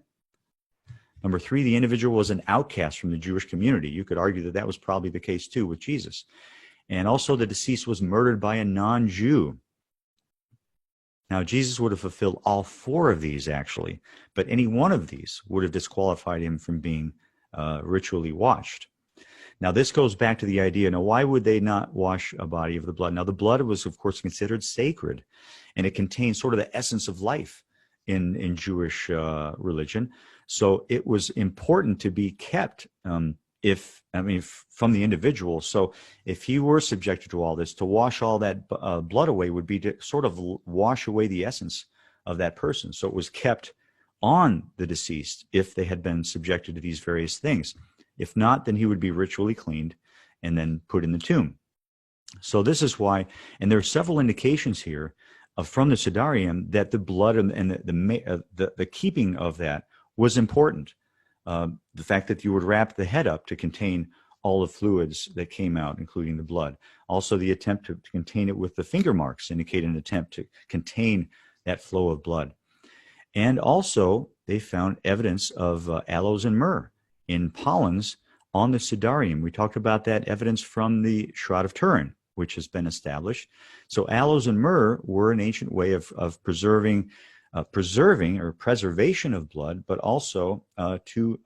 Number 3, the individual was an outcast from the Jewish community. You could argue that that was probably the case too with Jesus. And also the deceased was murdered by a non-Jew. Now, Jesus would have fulfilled all 4 of these, actually, but any one of these would have disqualified him from being ritually washed. Now, this goes back to the idea, now, why would they not wash a body of the blood? Now, the blood was, of course, considered sacred, and it contains sort of the essence of life in Jewish religion. So it was important to be kept from the individual. So if he were subjected to all this, to wash all that blood away would be to sort of wash away the essence of that person. So it was kept on the deceased if they had been subjected to these various things. If not, then he would be ritually cleaned and then put in the tomb. So this is why, and there are several indications here from the Sudarium that the blood and the keeping of that was important. The fact that you would wrap the head up to contain all the fluids that came out, including the blood. Also, the attempt to contain it with the finger marks indicate an attempt to contain that flow of blood. And also, they found evidence of aloes and myrrh in pollens on the Sudarium. We talked about that evidence from the Shroud of Turin, which has been established. So aloes and myrrh were an ancient way of preserving preservation of blood, but also to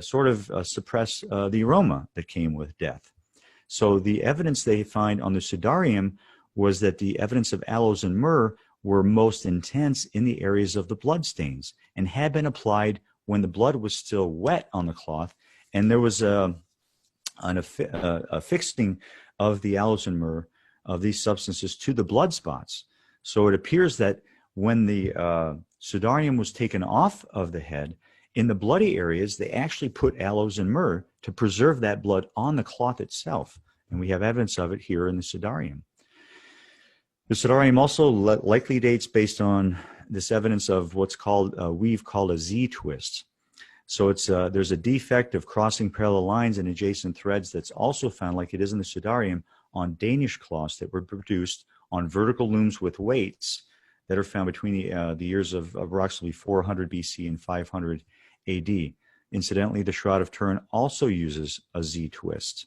suppress the aroma that came with death. So the evidence they find on the Sudarium was that the evidence of aloes and myrrh were most intense in the areas of the blood stains and had been applied when the blood was still wet on the cloth, and there was a fixing of the aloes and myrrh of these substances to the blood spots. So it appears that when the Sudarium was taken off of the head, in the bloody areas, they actually put aloes and myrrh to preserve that blood on the cloth itself. And we have evidence of it here in the Sudarium. The Sudarium also likely dates based on this evidence of what's called, we've called a Z-twist. So it's there's a defect of crossing parallel lines and adjacent threads that's also found, like it is in the Sudarium, on Danish cloths that were produced on vertical looms with weights that are found between the years of approximately 400 BC and 500 AD. Incidentally, the Shroud of Turin also uses a Z-twist.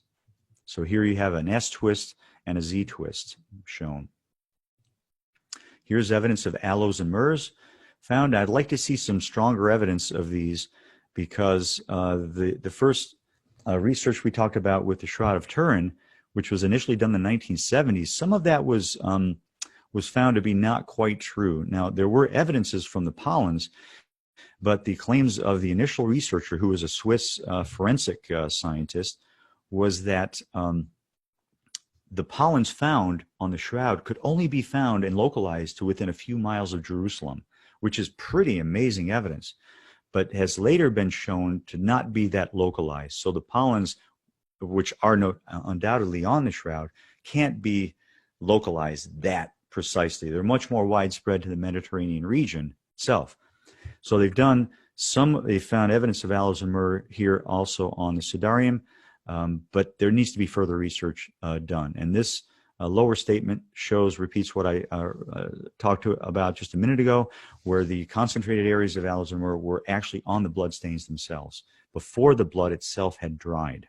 So here you have an S-twist and a Z-twist shown. Here's evidence of aloes and myrrhs found. I'd like to see some stronger evidence of these because the first research we talked about with the Shroud of Turin, which was initially done in the 1970s, some of that was found to be not quite true. Now, there were evidences from the pollens, but the claims of the initial researcher, who was a Swiss forensic scientist, was that the pollens found on the shroud could only be found and localized to within a few miles of Jerusalem, which is pretty amazing evidence, but has later been shown to not be that localized. So the pollens, which are undoubtedly on the shroud, can't be localized that precisely. They're much more widespread to the Mediterranean region itself. So they found evidence of aloes and myrrh here also on the Sudarium, but there needs to be further research done. And this lower statement repeats what I talked about just a minute ago, where the concentrated areas of aloes and myrrh were actually on the bloodstains themselves before the blood itself had dried.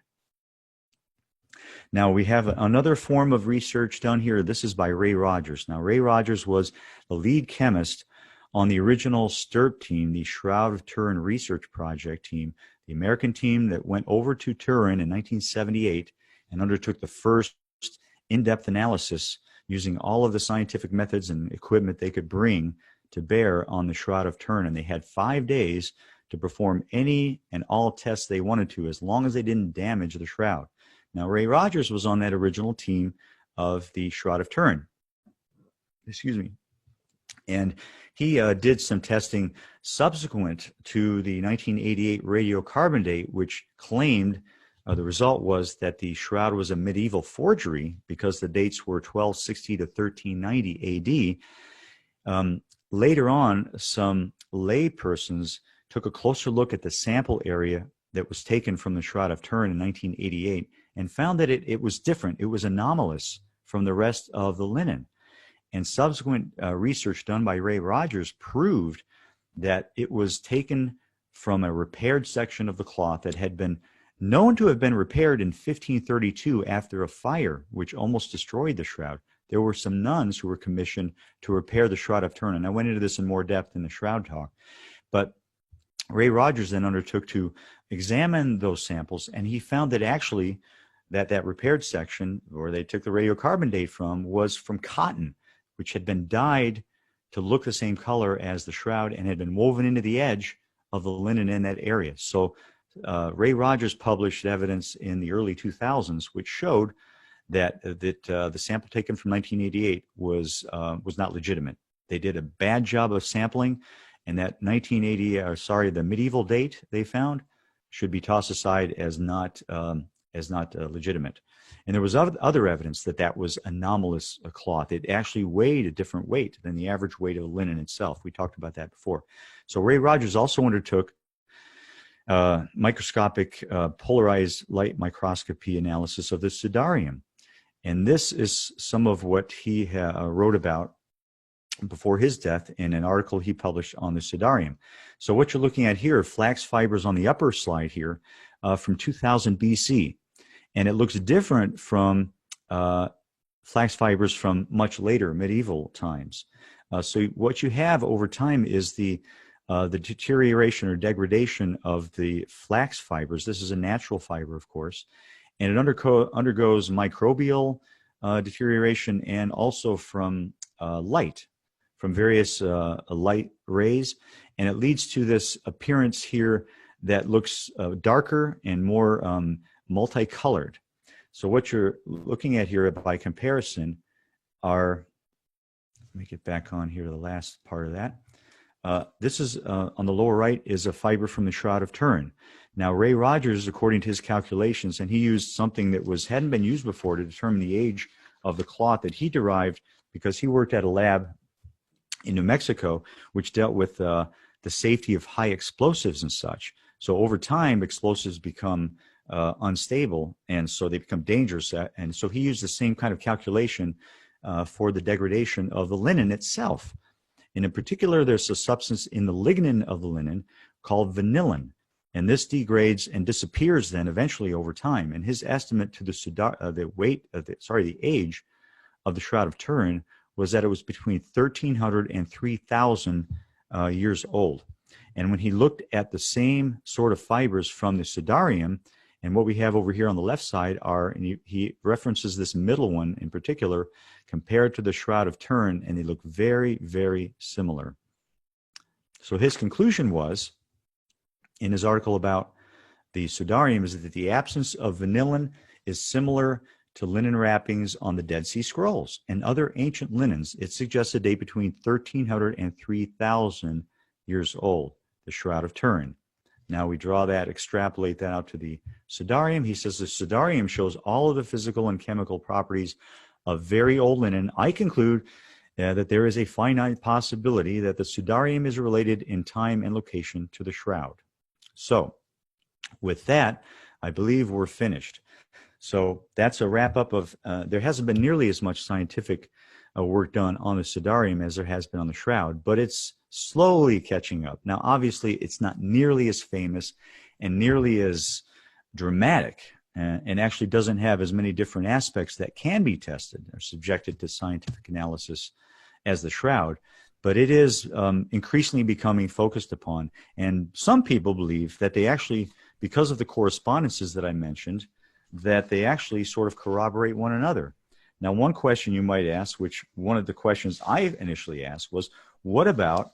Now we have another form of research done here. This is by Ray Rogers. Now Ray Rogers was the lead chemist on the original STURP team, the Shroud of Turin Research Project team, the American team that went over to Turin in 1978 and undertook the first in-depth analysis using all of the scientific methods and equipment they could bring to bear on the Shroud of Turin. And they had 5 days to perform any and all tests they wanted to, as long as they didn't damage the shroud. Now, Ray Rogers was on that original team of the Shroud of Turin. Excuse me. And he did some testing subsequent to the 1988 radiocarbon date, which claimed the result was that the shroud was a medieval forgery because the dates were 1260 to 1390 AD. Later on, some lay persons took a closer look at the sample area that was taken from the Shroud of Turin in 1988 and found that it was different. It was anomalous from the rest of the linen. And subsequent research done by Ray Rogers proved that it was taken from a repaired section of the cloth that had been known to have been repaired in 1532 after a fire which almost destroyed the shroud. There were some nuns who were commissioned to repair the Shroud of Turin, and I went into this in more depth in the Shroud talk. But Ray Rogers then undertook to examine those samples, and he found that actually that repaired section, where they took the radiocarbon date from, was from cotton, which had been dyed to look the same color as the shroud and had been woven into the edge of the linen in that area. So Ray Rogers published evidence in the early 2000s which showed that the sample taken from 1988 was not legitimate. They did a bad job of sampling, and that the medieval date they found should be tossed aside as not legitimate. And there was other evidence that was anomalous cloth. It actually weighed a different weight than the average weight of the linen itself. We talked about that before. So Ray Rogers also undertook microscopic polarized light microscopy analysis of the Sudarium. And this is some of what he wrote about before his death in an article he published on the Sudarium. So what you're looking at here are flax fibers on the upper slide here from 2000 BC. And it looks different from flax fibers from much later medieval times. So what you have over time is the deterioration or degradation of the flax fibers. This is a natural fiber, of course, and it undergoes microbial deterioration and also from light, from various light rays, and it leads to this appearance here that looks darker and more multicolored. So what you're looking at here by comparison are, let me get back on here to the last part of that. This is on the lower right is a fiber from the Shroud of Turin. Now Ray Rogers, according to his calculations, and he used something that hadn't been used before to determine the age of the cloth that he derived because he worked at a lab in New Mexico, which dealt with the safety of high explosives and such. So over time, explosives become unstable, and so they become dangerous. And so he used the same kind of calculation for the degradation of the linen itself. And in particular, there's a substance in the lignin of the linen called vanillin, and this degrades and disappears then eventually over time. And his estimate to the age of the Shroud of Turin was that it was between 1,300 and 3,000 years old. And when he looked at the same sort of fibers from the Sudarium, and what we have over here on the left side are, and he references this middle one in particular, compared to the Shroud of Turin, and they look very, very similar. So his conclusion was, in his article about the Sudarium, is that the absence of vanillin is similar to linen wrappings on the Dead Sea Scrolls and other ancient linens. It suggests a date between 1,300 and 3,000 years old, the Shroud of Turin. Now we draw that, extrapolate that out to the Sudarium. He says the Sudarium shows all of the physical and chemical properties of very old linen. I conclude that there is a finite possibility that the Sudarium is related in time and location to the Shroud. So with that, I believe we're finished. So that's a wrap up of, there hasn't been nearly as much scientific work done on the Sudarium as there has been on the Shroud, but it's slowly catching up. Now, obviously, it's not nearly as famous and nearly as dramatic, and actually doesn't have as many different aspects that can be tested or subjected to scientific analysis as the Shroud, but it is increasingly becoming focused upon. And some people believe that they actually, because of the correspondences that I mentioned, that they actually sort of corroborate one another. Now, one question you might ask, which one of the questions I initially asked was, what about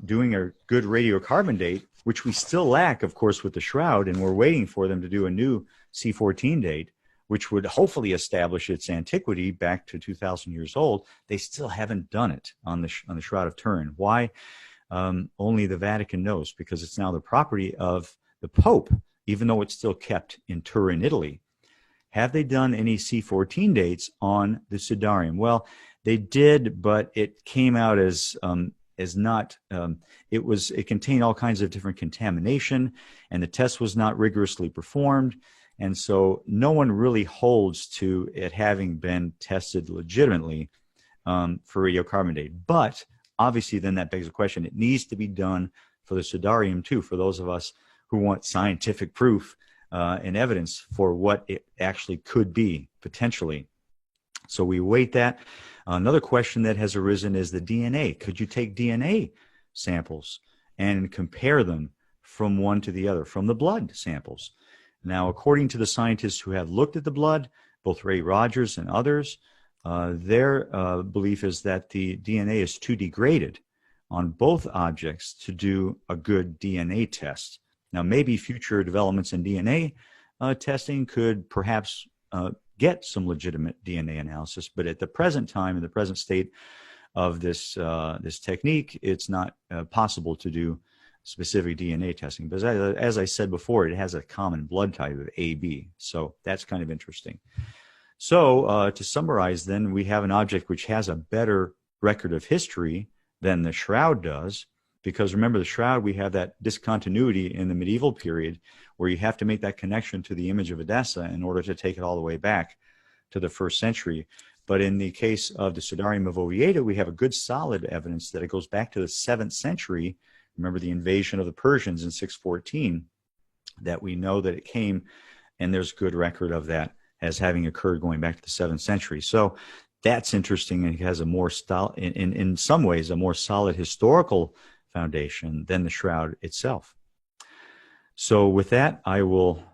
doing a good radiocarbon date, which we still lack, of course, with the Shroud, and we're waiting for them to do a new C14 date, which would hopefully establish its antiquity back to 2,000 years old. They still haven't done it on the Shroud of Turin. Why? Only the Vatican knows, because it's now the property of the Pope, even though it's still kept in Turin, Italy. Have they done any C14 dates on the Sudarium? Well, they did, but it came out as not, it contained all kinds of different contamination, and the test was not rigorously performed. And so no one really holds to it having been tested legitimately for radiocarbon date. But obviously then that begs the question, it needs to be done for the Sudarium too, for those of us who want scientific proof and evidence for what it actually could be potentially. So we await that. Another question that has arisen is the DNA. Could you take DNA samples and compare them from one to the other, from the blood samples? Now, according to the scientists who have looked at the blood, both Ray Rogers and others, their belief is that the DNA is too degraded on both objects to do a good DNA test. Now, maybe future developments in DNA testing could perhaps get some legitimate DNA analysis, but at the present time, in the present state of this technique, it's not possible to do specific DNA testing. But as I said before, it has a common blood type of AB, so that's kind of interesting. So to summarize then, we have an object which has a better record of history than the Shroud does, because remember the shroud, we have that discontinuity in the medieval period where you have to make that connection to the image of Edessa in order to take it all the way back to the 1st century. But in the case of the Sudarium of Oviedo, we have a good solid evidence that it goes back to the 7th century. Remember the invasion of the Persians in 614, that we know that it came, and there's good record of that as having occurred going back to the 7th century. So that's interesting, and it has a more in some ways a more solid historical foundation than the shroud itself. So with that, I will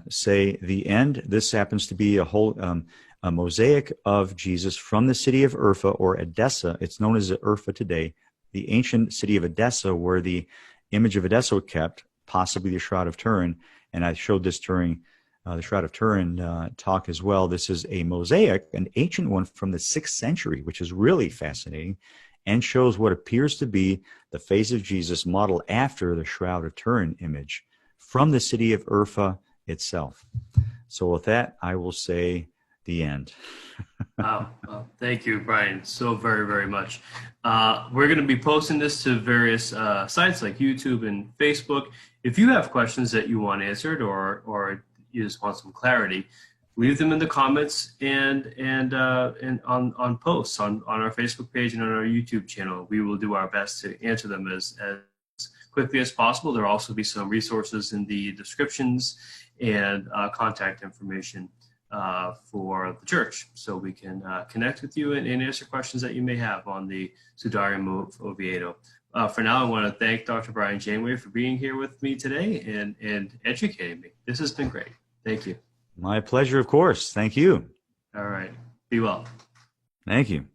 say the end. This happens to be a mosaic of Jesus from the city of Urfa, or Edessa. It's known as Urfa today, the ancient city of Edessa, where the image of Edessa was kept, possibly the Shroud of Turin. And I showed this during the Shroud of Turin talk as well. This is a mosaic, an ancient one from the 6th century, which is really fascinating and shows what appears to be the face of Jesus modeled after the Shroud of Turin image from the city of Urfa itself. So with that, I will say the end. Wow. Thank you, Brian, so very, very much. We're going to be posting this to various sites like YouTube and Facebook. If you have questions that you want answered, or you just want some clarity, leave them in the comments and on posts on our Facebook page and on our YouTube channel. We will do our best to answer them as quickly as possible. There'll also be some resources in the descriptions and contact information for the church, so we can connect with you and answer questions that you may have on the Sudarium of Oviedo. For now, I want to thank Dr. Brian Janeway for being here with me today and educating me. This has been great. Thank you. My pleasure, of course. Thank you. All right. Be well. Thank you.